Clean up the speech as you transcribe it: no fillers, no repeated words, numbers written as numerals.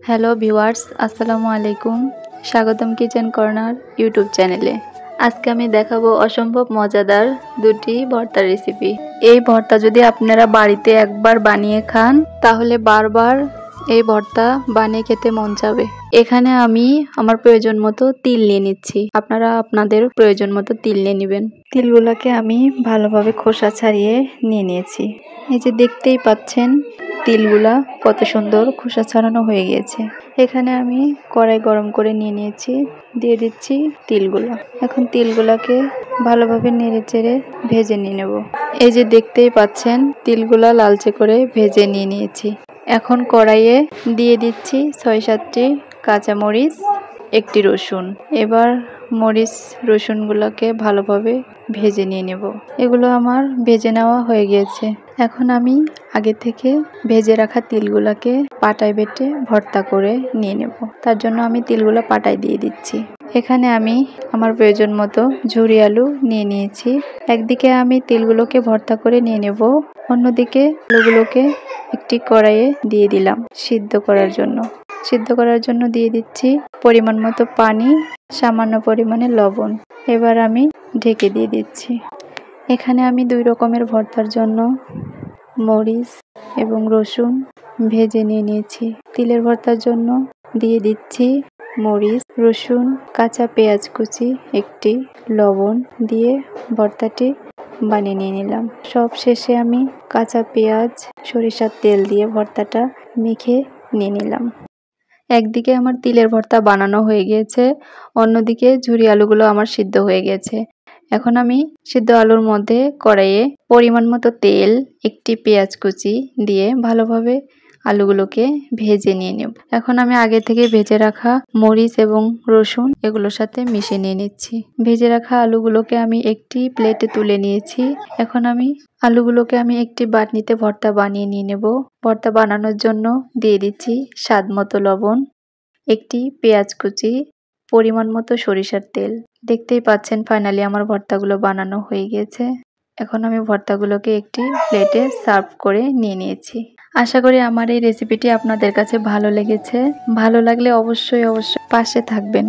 Hello viewers, আসসালামু আলাইকুম। স্বাগতম কিচেন কর্নার ইউটিউব চ্যানেলে। আজকে আমি দেখাবো অসম্ভব মজাদার দুটি ভর্তার রেসিপি। এই ভর্তা যদি আপনারা বাড়িতে একবার বানিয়ে খান তাহলে বারবার এই ভর্তা বানিয়ে খেতে মন চাবে। এখানে আমি আমার প্রয়োজন মতো তিল নিয়ে নিচ্ছি। আপনারা আপনাদের প্রয়োজন মতো তিল নিয়ে নেবেন। তিলগুলোকে আমি ভালোভাবে খোসা ছাড়িয়ে নিয়ে নিয়েছি। এই যে দেখতেই পাচ্ছেন তিলগুলা কত সুন্দর খোসা ছাড়ানো হয়ে গিয়েছে। এখানে আমি কড়াই গরম করে নিয়ে নিয়েছি, দিয়ে দিচ্ছি তিলগুলা। এখন তিলগুলাকে ভালোভাবে নেড়ে চেড়ে ভেজে নিয়ে নেব। এই যে দেখতেই পাচ্ছেন তিলগুলা লালচে করে ভেজে নিয়ে নিয়েছি। এখন কড়াইয়ে দিয়ে দিচ্ছি 6-7টি কাঁচামরিচ, একটি রসুন। এবার মরিচ রসুনগুলোকে ভালোভাবে ভেজে নিয়ে নেব। এগুলো আমার ভেজে নেওয়া হয়ে গিয়েছে। এখন আমি আগে থেকে ভেজে রাখা তিলগুলোকে পাটায় বেটে ভর্তা করে নিয়ে নেব। তার জন্য আমি তিলগুলো পাটায় দিয়ে দিচ্ছি। এখানে আমি আমার প্রয়োজন মতো ঝুরি আলু নিয়ে নিয়েছি। একদিকে আমি তিলগুলোকে ভর্তা করে নিয়ে নেব, অন্যদিকে আলুগুলোকে একটি কড়াইয়ে দিয়ে দিলাম সিদ্ধ করার জন্য। সিদ্ধ করার জন্য দিয়ে দিচ্ছি পরিমাণ মতো পানি, সামান্য পরিমাণে লবণ। এবার আমি ঢেকে দিয়ে দিচ্ছি। এখানে আমি 2 রকমের ভর্তার জন্য মরিচ এবং রসুন ভেজে নিয়ে নিয়েছি। তিলের ভর্তার জন্য দিয়ে দিচ্ছি মরিচ, রসুন, কাঁচা পেঁয়াজ কুচি একটি, লবণ দিয়ে ভর্তাটি বানিয়ে নিয়ে নিলাম। সব শেষে আমি কাঁচা পেঁয়াজ, সরিষার তেল দিয়ে ভর্তাটা মেখে নিয়ে নিলাম। একদিকে আমার তিলের ভর্তা বানানো হয়ে গিয়েছে, অন্যদিকে ঝুরি আলুগুলো আমার সিদ্ধ হয়ে গেছে। এখন আমি সিদ্ধ আলুর মধ্যে কড়াইয়ে পরিমাণ মতো তেল, একটি পেঁয়াজ কুচি দিয়ে ভালোভাবে আলুগুলোকে ভেজে নিয়ে নেব। এখন আমি আগে থেকে ভেজে রাখা মরিচ এবং রসুন এগুলোর সাথে মিশিয়ে নিয়ে নিচ্ছি। ভেজে রাখা আলুগুলোকে আমি একটি প্লেটে তুলে নিয়েছি। এখন আলুগুলোকে আমি একটি বাটনিতে ভর্তা বানিয়ে নিয়ে নেব। ভর্তা বানানোর জন্য দিয়ে দিচ্ছি স্বাদ মতো লবণ, একটি পেঁয়াজ কুচি, পরিমাণ মতো সরিষার তেল। দেখতেই পাচ্ছেন ফাইনালি আমার ভর্তাগুলো বানানো হয়ে গিয়েছে। এখন আমি ভর্তাগুলোকে একটি প্লেটে সার্ভ করে নিয়ে নিয়েছি। আশা করি আমার এই রেসিপিটি আপনাদের কাছে ভালো লেগেছে। ভালো লাগলে অবশ্যই পাশে থাকবেন।